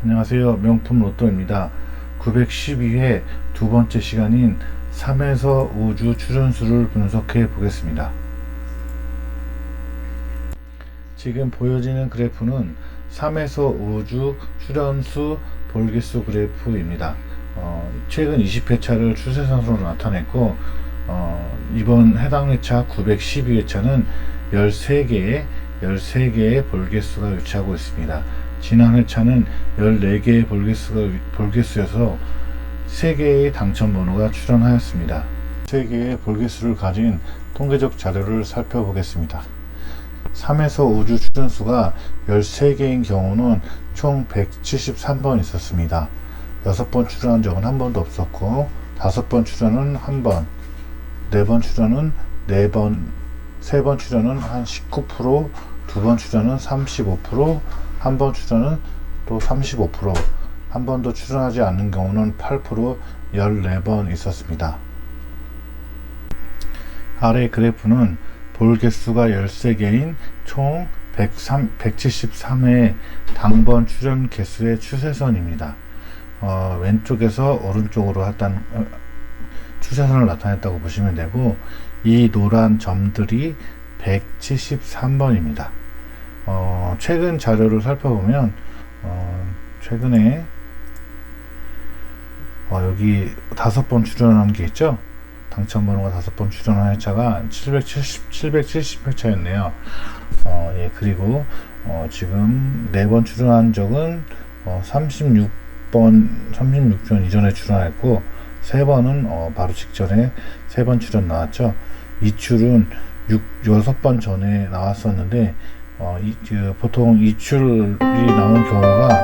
안녕하세요. 명품 로또입니다. 912회 두 번째 시간인 3에서 5주 출연수를 분석해 보겠습니다. 지금 보여지는 그래프는 3에서 5주 출연수 볼개수 그래프입니다. 최근 20회차를 추세선으로 나타냈고, 이번 해당 회차 912회차는 13개의 볼개수가 위치하고 있습니다. 지난 회차는 14개의 볼개수여서 3개의 당첨번호가 출현하였습니다. 3개의 볼개수를 가진 통계적 자료를 살펴보겠습니다. 3에서 5주 출연수가 13개인 경우는 총 173번 있었습니다. 6번 출연한 적은 한 번도 없었고, 5번 출연은 1번, 4번 출연은 4번, 3번 출연은 한 19%, 2번 출연은 35%, 한 번 출연은 또 35%, 한 번도 출연하지 않는 경우는 8%, 14번 있었습니다. 아래 그래프는 볼 개수가 13개인 총 173회 당번 출연 개수의 추세선입니다. 왼쪽에서 오른쪽으로 추세선을 나타냈다고 보시면 되고, 이 노란 점들이 173번입니다. 최근 자료를 살펴보면 최근에 여기 5번 출연한 게 있죠. 당첨번호가 5번 출연한 회차가 770회차였네요. 그리고 지금 4번 출연한 적은 36전 이전에 출연했고, 3번은 바로 직전에 3번 출연 나왔죠. 이출은 6번 전에 나왔었는데, 보통 이출이 나오는 경우가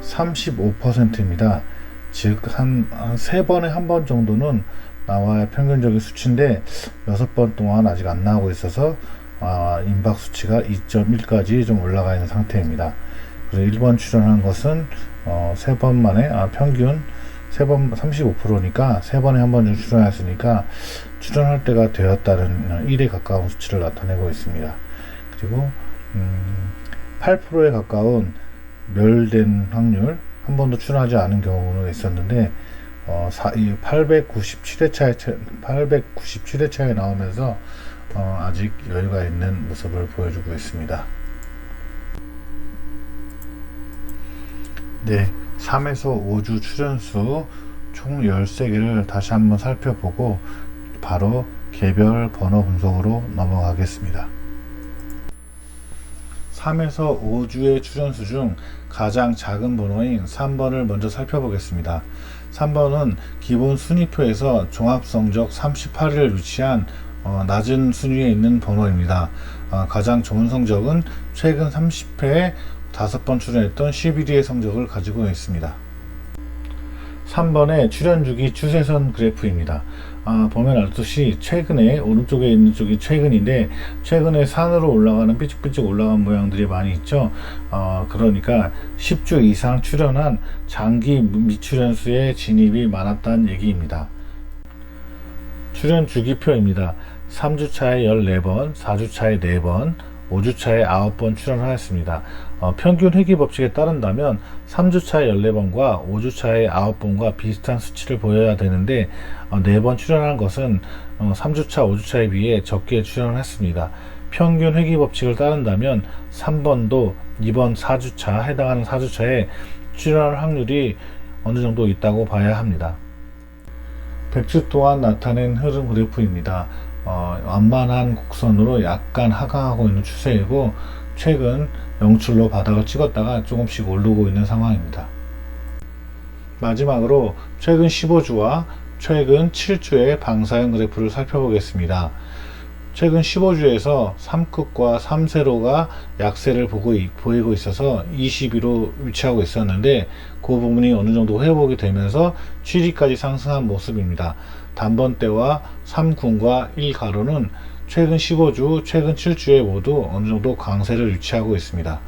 35%입니다. 즉, 한 3번에 한 번 정도는 나와야 평균적인 수치인데, 6번 동안 아직 안 나오고 있어서 임박 수치가 2.1까지 좀 올라가 있는 상태입니다. 그래서 1번 출연한 것은 3번 만에 평균 3번 35%니까 3번에 한 번 정도 출연했으니까 출연할 때가 되었다는 1에 가까운 수치를 나타내고 있습니다. 그리고 8%에 가까운 멸된 확률, 한 번도 출연하지 않은 경우는 있었는데, 897회차에 나오면서 아직 여유가 있는 모습을 보여주고 있습니다. 네, 3에서 5주 출연수 총 13개를 다시 한번 살펴보고 바로 개별 번호 분석으로 넘어가겠습니다. 3에서 5주의 출연수 중 가장 작은 번호인 3번을 먼저 살펴보겠습니다. 3번은 기본 순위표에서 종합성적 38위를 위치한 낮은 순위에 있는 번호입니다. 가장 좋은 성적은 최근 30회에 5번 출연했던 11위의 성적을 가지고 있습니다. 3번의 출연주기 추세선 그래프입니다. 보면 알듯이 최근에 오른쪽에 있는 쪽이 최근인데, 최근에 산으로 올라가는 삐쭉삐쭉 올라간 모양들이 많이 있죠. 그러니까 10주 이상 출연한 장기 미출연수의 진입이 많았다는 얘기입니다. 출연 주기표입니다. 3주차에 14번, 4주차에 4번, 5주차에 9번 출연하였습니다. 평균 회귀 법칙에 따른다면 3주차에 14번과 5주차에 9번과 비슷한 수치를 보여야 되는데, 4번 출연한 것은 3주차, 5주차에 비해 적게 출연했습니다. 평균 회귀 법칙을 따른다면 3번도 이번 4주차, 해당하는 4주차에 출연할 확률이 어느 정도 있다고 봐야 합니다. 100주 동안 나타낸 흐름 그래프입니다. 완만한 곡선으로 약간 하강하고 있는 추세이고, 최근 영출로 바닥을 찍었다가 조금씩 오르고 있는 상황입니다. 마지막으로 최근 15주와 최근 7주의 방사형 그래프를 살펴보겠습니다. 최근 15주에서 3급과 3세로가 약세를 보이고 있어서 22로 위치하고 있었는데, 그 부분이 어느 정도 회복이 되면서 7위까지 상승한 모습입니다. 단번대와 3군과 1가로는 최근 15주, 최근 7주에 모두 어느 정도 강세를 유지하고 있습니다.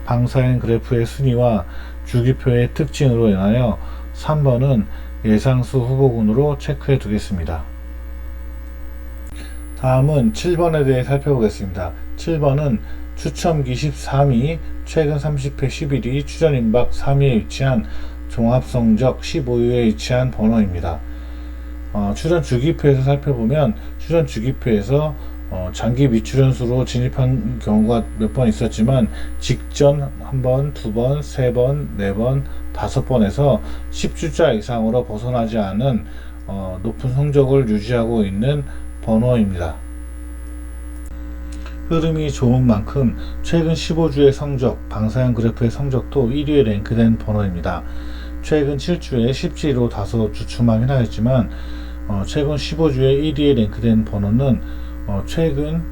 방사형 그래프의 순위와 주기표의 특징으로 인하여 3번은 예상수 후보군으로 체크해 두겠습니다. 다음은 7번에 대해 살펴보겠습니다. 7번은 추첨기 13위, 최근 30회 11위, 출연임박 3위에 위치한 종합성적 15위에 위치한 번호입니다. 출연 주기표에서 살펴보면 출연 주기표에서 장기 미출연수로 진입한 경우가 몇 번 있었지만 직전 한 번, 두 번, 세 번, 네 번, 5번에서 10주자 이상으로 벗어나지 않은 높은 성적을 유지하고 있는 번호입니다. 흐름이 좋은 만큼 최근 15주의 성적, 방사형 그래프의 성적도 1위에 랭크된 번호입니다. 최근 7주에 10지로 다소 주춤하긴 하였지만 최근 15주에 1위에 랭크된 번호는 최근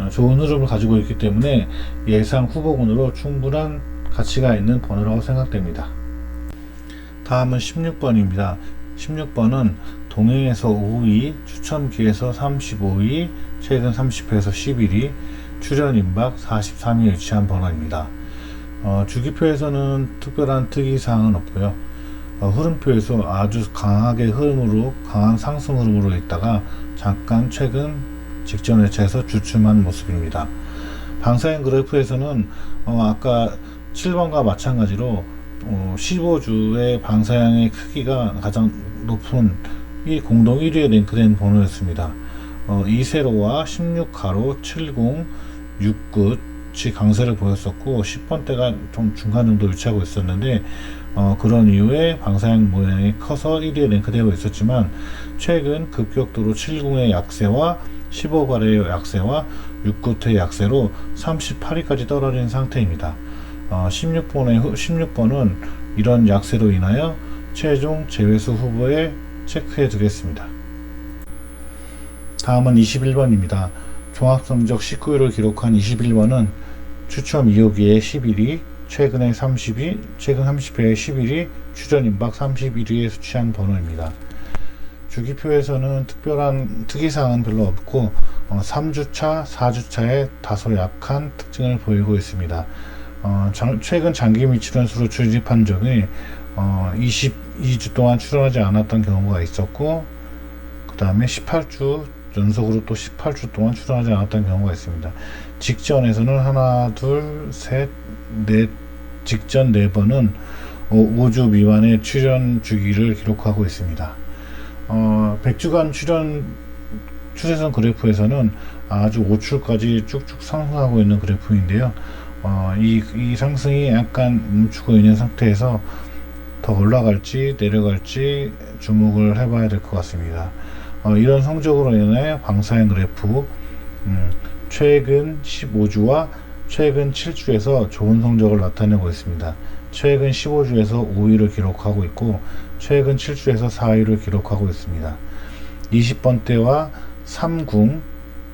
좋은 흐름을 가지고 있기 때문에 예상 후보군으로 충분한 가치가 있는 번호라고 생각됩니다. 다음은 16번입니다. 16번은 동행에서 5위, 추첨기에서 35위, 최근 30회에서 11위, 출연임박 43위에 위치한 번호입니다. 주기표에서는 특별한 특이사항은 없고요. 흐름표에서 아주 강하게 강한 상승 흐름으로 있다가 잠깐 최근 직전 회차에서 주춤한 모습입니다. 방사형 그래프에서는 아까 7번과 마찬가지로 15주의 방사형의 크기가 가장 높은 공동 1위에 랭크된 번호였습니다. 2세로와 16가로, 70, 69치 강세를 보였었고 10번대가 좀 중간 정도 위치하고 있었는데 그런 이후에 방사형 모양이 커서 1위에 랭크되어 있었지만 최근 급격도로 70의 약세와 15가로의 약세와 69의 약세로 38위까지 떨어진 상태입니다. 16번은 이런 약세로 인하여 최종 제외수 후보에 체크해 두겠습니다. 다음은 21번입니다. 종합성적 19위를 기록한 21번은 추첨 2호기에 11위, 최근에 30위, 최근 30회에 11위, 출연임박 31위에 수취한 번호입니다. 주기표에서는 특별한 특이사항은 별로 없고 3주차, 4주차에 다소 약한 특징을 보이고 있습니다. 최근 장기 미출연수로 출입한 적이 22주 동안 출연하지 않았던 경우가 있었고 그 다음에 18주 연속으로 또 18주 동안 출연하지 않았던 경우가 있습니다. 직전에서는 하나, 둘, 셋, 넷, 직전 4번은 5주 미만의 출연 주기를 기록하고 있습니다. 100주간 출연 추세선 그래프에서는 아주 5출까지 쭉쭉 상승하고 있는 그래프인데요. 이 상승이 약간 멈추고 있는 상태에서 더 올라갈지 내려갈지 주목을 해봐야 될 것 같습니다. 이런 성적으로 인해 방사형 그래프 최근 15주와 최근 7주에서 좋은 성적을 나타내고 있습니다. 최근 15주에서 5위를 기록하고 있고 최근 7주에서 4위를 기록하고 있습니다. 20번대와 30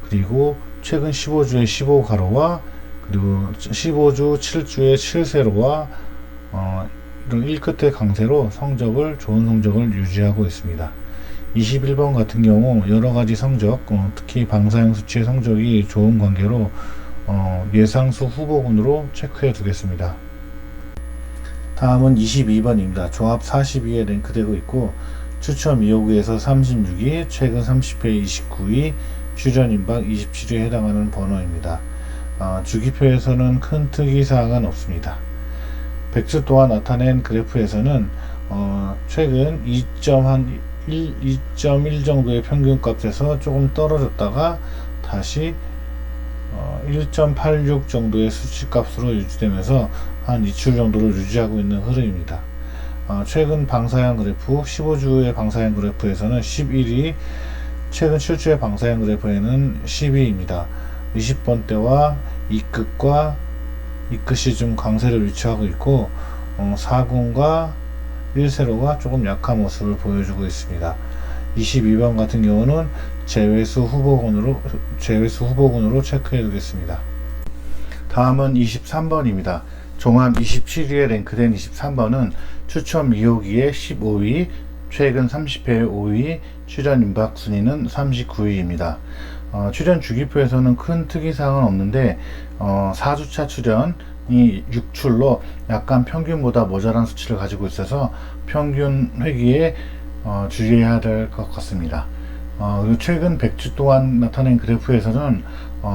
그리고 최근 15주의 15가로와 그리고 15주 7주의 7세로와 이런 1끝의 강세로 좋은 성적을 유지하고 있습니다. 21번 같은 경우 여러가지 성적, 특히 방사형 수치의 성적이 좋은 관계로 예상수 후보군으로 체크해 두겠습니다. 다음은 22번입니다. 조합 42위에 랭크되고 있고 추첨 2호기에서 36위, 최근 30회 29위, 출연임박 27위에 해당하는 번호입니다. 주기표에서는 큰 특이사항은 없습니다. 100주 동안 나타낸 그래프에서는 최근 2.1 정도의 평균값에서 조금 떨어졌다가 다시 1.86 정도의 수치값으로 유지되면서 한 2출 정도를 유지하고 있는 흐름입니다. 최근 방사형 그래프 15주의 방사형 그래프에서는 11위, 최근 7주의 방사형 그래프에는 10위입니다. 20번대와 2끝과 2끝이 좀 강세를 위치하고 있고 4군과 1세로가 조금 약한 모습을 보여주고 있습니다. 22번 같은 경우는 제외수 후보군으로 체크해 두겠습니다. 다음은 23번입니다. 종합 27위에 랭크된 23번은 추첨 2호기에 15위, 최근 30회에 5위, 출연임박 순위는 39위입니다. 출연 주기표에서는 큰 특이사항은 없는데 4주차 출연이 6출로 약간 평균보다 모자란 수치를 가지고 있어서 평균 회귀에 주의해야 될 것 같습니다. 최근 100주 동안 나타낸 그래프에서는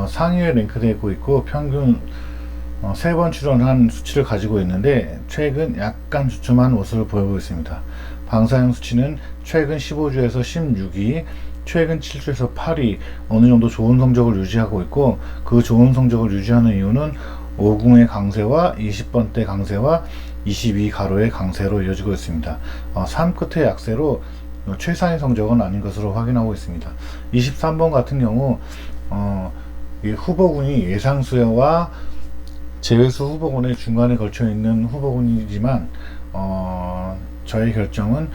상위에 랭크되고 있고 평균 3번 출연한 수치를 가지고 있는데 최근 약간 주춤한 모습을 보이고 있습니다. 방사형 수치는 최근 15주에서 16위, 최근 7주에서 8위 어느 정도 좋은 성적을 유지하고 있고, 그 좋은 성적을 유지하는 이유는 50의 강세와 20번대 강세와 22가로의 강세로 이어지고 있습니다. 3끝의 약세로 최상의 성적은 아닌 것으로 확인하고 있습니다. 23번 같은 경우 이 후보군이 예상수와 제외수 후보군의 중간에 걸쳐 있는 후보군이지만 저의 결정은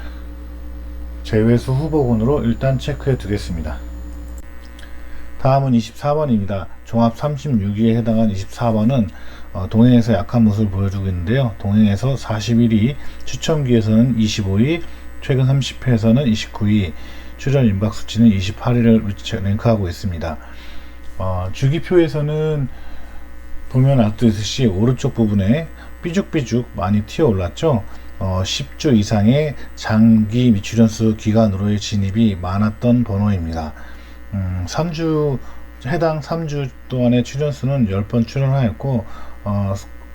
제외수 후보군으로 일단 체크해 두겠습니다. 다음은 24번입니다. 종합 36위에 해당한 24번은 동행에서 약한 모습을 보여주고 있는데요. 동행에서 41위, 추첨기에서는 25위, 최근 30회에서는 29위, 출연 임박 수치는 28위를 랭크하고 있습니다. 주기표에서는 보면 알듯이 오른쪽 부분에 삐죽삐죽 많이 튀어 올랐죠. 10주 이상의 장기 미출연수 기간으로의 진입이 많았던 번호입니다. 해당 3주 동안의 출연수는 10번 출연하였고,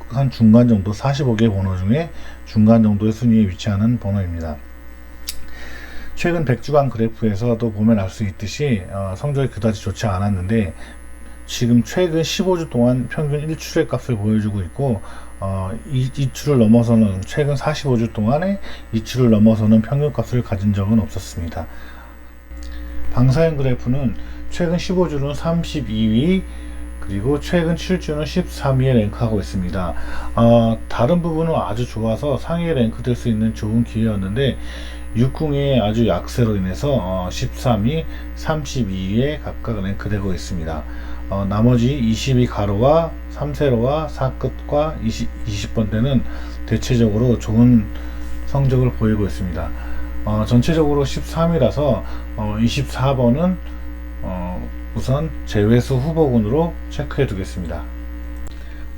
한 중간 정도 45개 번호 중에 중간 정도의 순위에 위치하는 번호입니다. 최근 100주간 그래프에서도 보면 알 수 있듯이 성적이 그다지 좋지 않았는데, 지금 최근 15주 동안 평균 1출의 값을 보여주고 있고, 2출을 넘어서는 최근 45주 동안에 2출을 넘어서는 평균 값을 가진 적은 없었습니다. 방사형 그래프는 최근 15주는 32위, 그리고 최근 7주는 13위에 랭크하고 있습니다. 다른 부분은 아주 좋아서 상위에 랭크될 수 있는 좋은 기회였는데, 육궁의 아주 약세로 인해서 13위, 32위에 각각 랭크되고 있습니다. 나머지 22가로와 3세로와 4끝과 20번대는 대체적으로 좋은 성적을 보이고 있습니다. 전체적으로 13위라서 24번은 우선 제외수 후보군으로 체크해 두겠습니다.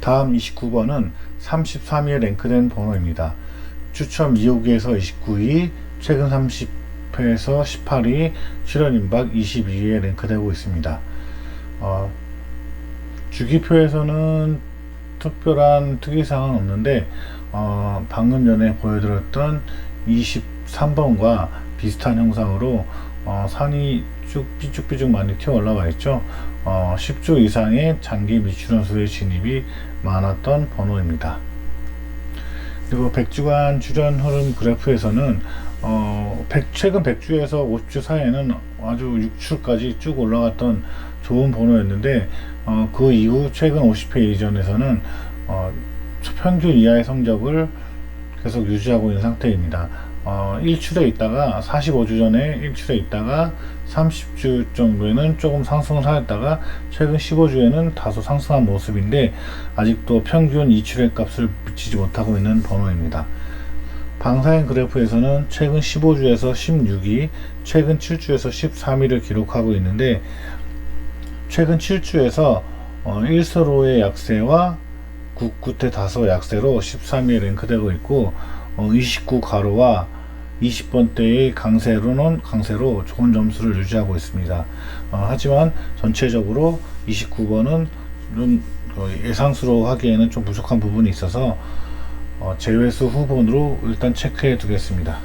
다음 29번은 33위에 랭크된 번호입니다. 추첨 2호기에서 29위, 최근 30회에서 18위, 출연 임박 22위에 랭크되고 있습니다. 주기표에서는 특별한 특이사항은 없는데, 방금 전에 보여드렸던 23번과 비슷한 형상으로 산이 쭉 삐죽삐죽 많이 튀어 올라와 있죠. 10주 이상의 장기 미출연수의 진입이 많았던 번호입니다. 그리고 100주간 출연 흐름 그래프에서는 최근 100주에서 50주 사이에는 아주 6출까지 쭉 올라갔던 좋은 번호였는데, 그 이후 최근 50회 이전에서는 평균 이하의 성적을 계속 유지하고 있는 상태입니다. 1출에 있다가 45주 전에 1출에 있다가 30주 정도에는 조금 상승을 하였다가 최근 15주에는 다소 상승한 모습인데, 아직도 평균 2출의 값을 미치지 못하고 있는 번호입니다. 방사형 그래프에서는 최근 15주에서 16위, 최근 7주에서 13위를 기록하고 있는데, 최근 7주에서 1서로의 약세와 9끝의 다소 약세로 13위에 랭크되고 있고, 29가로와 20번대의 강세로 좋은 점수를 유지하고 있습니다. 하지만 전체적으로 29번은 좀 예상수로 하기에는 좀 부족한 부분이 있어서 제외수 후보로 일단 체크해 두겠습니다.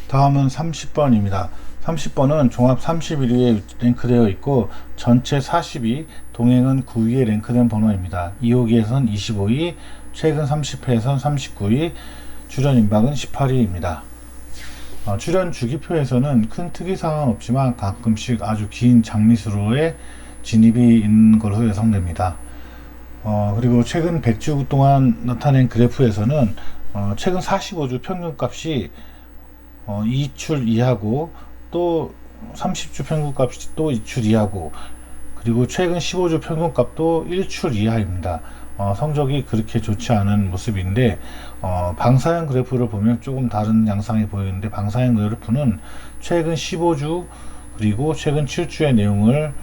다음은 30번입니다. 30번은 종합 31위에 랭크되어 있고, 전체 40위, 동행은 9위에 랭크된 번호입니다. 2호기에선 25위, 최근 30회에선 39위, 출연 임박은 18위입니다. 출연 주기표에서는 큰 특이사항은 없지만 가끔씩 아주 긴 장리수로의 진입이 있는 것으로 예상됩니다. 그리고 최근 100주 동안 나타낸 그래프에서는 최근 45주 평균값이 2출 이하고, 또 30주 평균값이 또 2출 이하고, 그리고 최근 15주 평균값도 1출 이하입니다. 성적이 그렇게 좋지 않은 모습인데, 방사형 그래프를 보면 조금 다른 양상이 보이는데, 방사형 그래프는 최근 15주 그리고 최근 7주의 내용을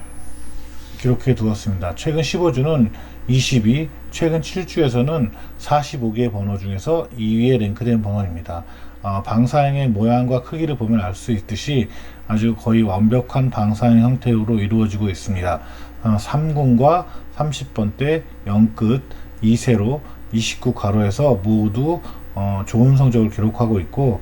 기록해 두었습니다. 최근 15주는 22, 최근 7주에서는 45개의 번호 중에서 2위에 랭크된 번호입니다. 방사형의 모양과 크기를 보면 알 수 있듯이 아주 거의 완벽한 방사형 형태로 이루어지고 있습니다. 3군과 30번대 0끝 2세로 29가로에서 모두 좋은 성적을 기록하고 있고,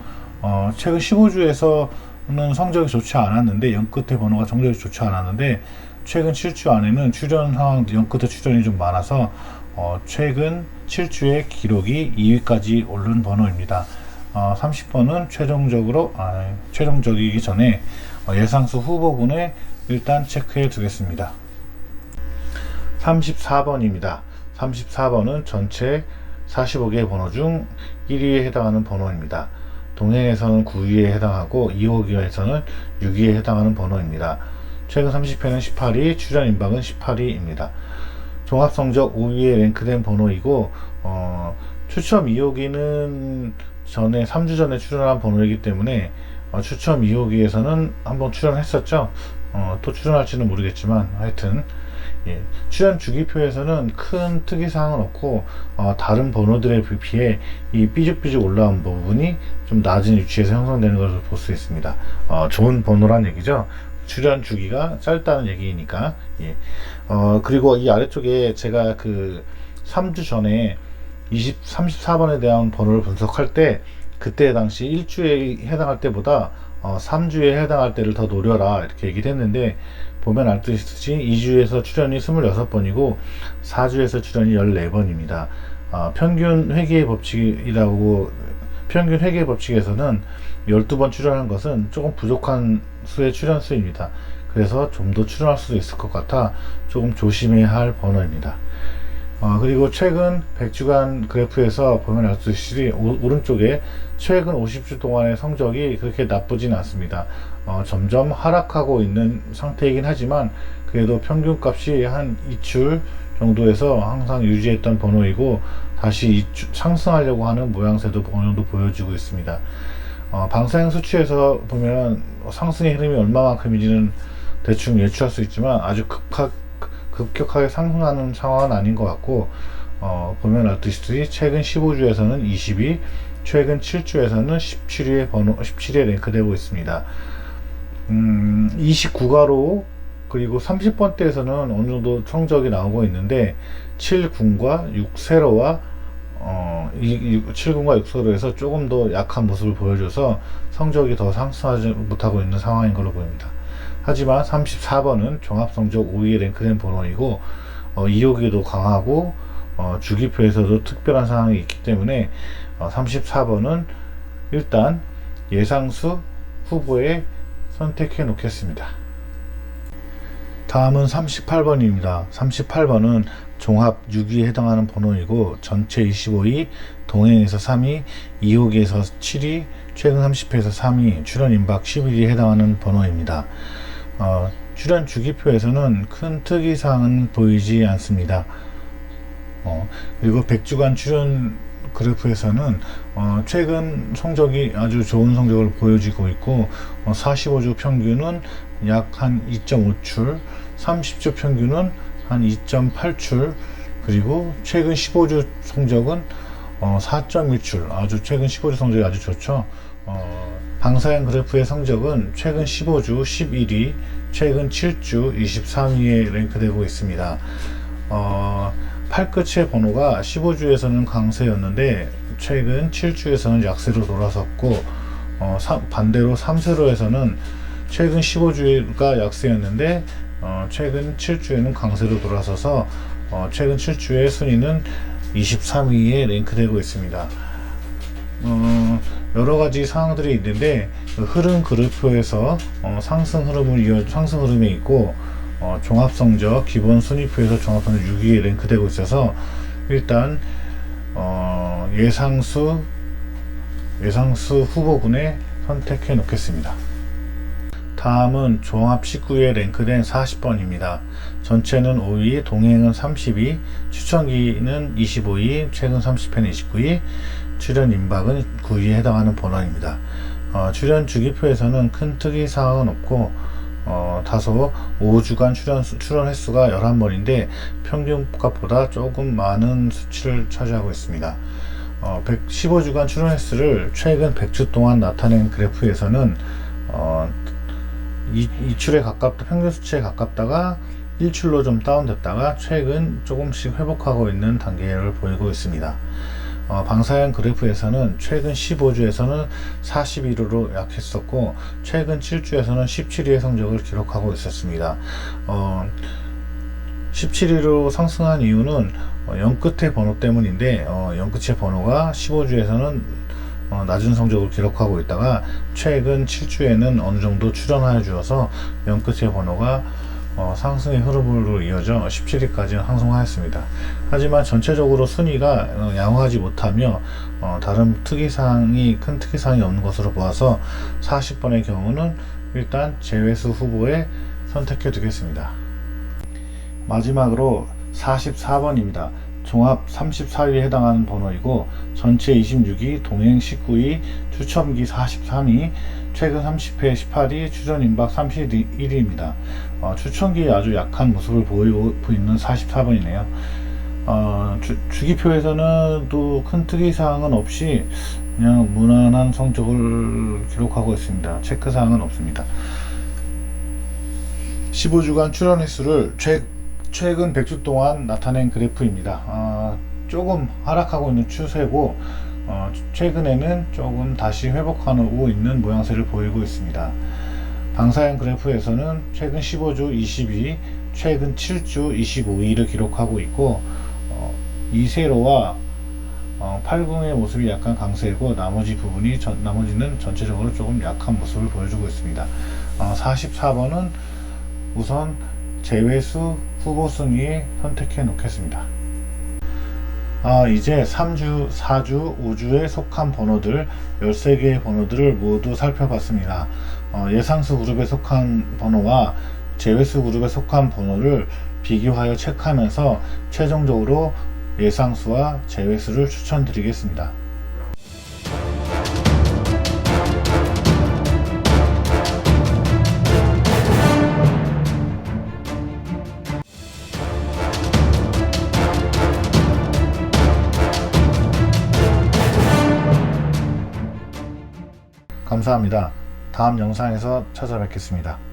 최근 15주에서는 성적이 좋지 않았는데 0끝의 번호가 성적이 좋지 않았는데 최근 7주 안에는 출전 상황 0끝의 출전이 좀 많아서 최근 7주의 기록이 2위까지 오른 번호입니다. 30번은 최종적이기 전에 예상수 후보군에 일단 체크해 두겠습니다. 34번입니다. 34번은 전체 45개의 번호 중 1위에 해당하는 번호입니다. 동행에서는 9위에 해당하고 2호기에서는 6위에 해당하는 번호입니다. 최근 30회는 18위, 출연 임박은 18위입니다. 종합성적 5위에 랭크된 번호이고, 추첨 2호기는 전에 3주 전에 출연한 번호이기 때문에 추첨 2호기에서는 한번 출연했었죠. 또 출연할지는 모르겠지만 하여튼 출연 주기표에서는 큰 특이사항은 없고, 다른 번호들에 비해 이 삐죽삐죽 올라온 부분이 좀 낮은 위치에서 형성되는 것을 볼 수 있습니다. 좋은 번호란 얘기죠. 출연 주기가 짧다는 얘기니까. 그리고 이 아래쪽에 제가 그 3주 전에 34번에 대한 번호를 분석할 때, 그때 당시 1주에 해당할 때보다 3주에 해당할 때를 더 노려라 이렇게 얘기를 했는데, 보면 알 수 있듯이 2주에서 출연이 26번이고 4주에서 출연이 14번입니다. 평균 회계의 법칙에서는 12번 출연한 것은 조금 부족한 수의 출연 수입니다. 그래서 좀 더 출연할 수도 있을 것 같아 조금 조심해야 할 번호입니다. 그리고 최근 100주간 그래프에서 보면 알 수 있듯이 오른쪽에 최근 50주 동안의 성적이 그렇게 나쁘진 않습니다. 점점 하락하고 있는 상태이긴 하지만 그래도 평균값이 한 2출 정도에서 항상 유지했던 번호이고, 다시 상승하려고 하는 모양새도 어느 정도 보여주고 있습니다. 방사형 수치에서 보면 상승의 흐름이 얼마만큼인지는 대충 예측할 수 있지만 아주 급격하게 상승하는 상황은 아닌 것 같고, 보면 알듯이 최근 15주에서는 20위, 최근 7주에서는 17위에 랭크되고 있습니다. 29가로 그리고 30번대에서는 어느 정도 성적이 나오고 있는데 7군과 6세로와 7군과 6세로에서 조금 더 약한 모습을 보여줘서 성적이 더 상승하지 못하고 있는 상황인 걸로 보입니다. 하지만 34번은 종합성적 5위에 랭크된 번호이고, 2호기도 강하고 주기표에서도 특별한 상황이 있기 때문에 34번은 일단 예상수 후보에 선택해 놓겠습니다. 다음은 38번입니다. 38번은 종합 6위에 해당하는 번호이고, 전체 25위, 동행에서 3위, 2호기에서 7위, 최근 30회에서 3위, 출연 임박 11위에 해당하는 번호입니다. 출연 주기표에서는 큰 특이사항은 보이지 않습니다. 그리고 100주간 출연 그래프에서는 최근 성적이 아주 좋은 성적을 보여주고 있고, 45주 평균은 약 한 2.5출, 30주 평균은 한 2.8출, 그리고 최근 15주 성적은 4.1출, 아주 최근 15주 성적이 아주 좋죠. 방사형 그래프의 성적은 최근 15주 11위, 최근 7주 23위에 랭크되고 있습니다. 팔끝의 번호가 15주에서는 강세였는데 최근 7주에서는 약세로 돌아섰고, 반대로 3세로에서는 최근 15주가 약세였는데 최근 7주에는 강세로 돌아서서 최근 7주의 순위는 23위에 랭크되고 있습니다. 여러가지 상황들이 있는데, 흐름 그래프에서 상승 흐름에 있고, 종합성적 기본 순위표에서 종합성적 6위에 랭크되고 있어서 일단 예상수 후보군에 선택해 놓겠습니다. 다음은 종합 19위에 랭크된 40번입니다. 전체는 5위, 동행은 30위, 추천기는 25위, 최근 30회는 29위, 출연 임박은 9위에 해당하는 번호입니다. 출연 주기표에서는 큰 특이사항은 없고, 다소 5주간 출연 횟수가 11번인데 평균값보다 조금 많은 수치를 차지하고 있습니다. 15주간 출원 횟수를 최근 100주 동안 나타낸 그래프에서는 이출에 가깝다, 평균 수치에 가깝다가 일출로 좀 다운됐다가 최근 조금씩 회복하고 있는 단계를 보이고 있습니다. 방사형 그래프에서는 최근 15주에서는 41호로 약했었고 최근 7주에서는 17위의 성적을 기록하고 있었습니다. 17위로 상승한 이유는 0끝의 번호 때문인데 0끝의 번호가 15주에서는 낮은 성적을 기록하고 있다가 최근 7주에는 어느 정도 출현하여 주어서 0끝의 번호가 상승의 흐름으로 이어져 17위까지 상승하였습니다. 하지만 전체적으로 순위가 양호하지 못하며 다른 큰 특이사항이 없는 것으로 보아서 40번의 경우는 일단 제외수 후보에 선택해 두겠습니다. 마지막으로 44번입니다. 종합 34위에 해당하는 번호이고 전체 26위, 동행 19위, 추첨기 43위, 최근 30회 18위, 추전 임박 31위입니다. 추천기에 아주 약한 모습을 보이고 있는 44번이네요. 주기표에서는 또 큰 특이사항은 없이 그냥 무난한 성적을 기록하고 있습니다. 체크사항은 없습니다. 15주간 출원 횟수를 최근 100주 동안 나타낸 그래프입니다. 조금 하락하고 있는 추세고 최근에는 조금 다시 회복하고 있는 모양새를 보이고 있습니다. 방사형 그래프에서는 최근 15주 22, 최근 7주 25위를 기록하고 있고 이세로와 80의 모습이 약간 강세고 나머지는 전체적으로 조금 약한 모습을 보여주고 있습니다. 44번은 우선 제외수 후보 순위에 선택해 놓겠습니다. 이제 3주, 4주, 5주에 속한 번호들 13개의 번호들을 모두 살펴봤습니다. 예상수 그룹에 속한 번호와 제외수 그룹에 속한 번호를 비교하여 체크하면서 최종적으로 예상수와 제외수를 추천드리겠습니다. 감사합니다. 다음 영상에서 찾아뵙겠습니다.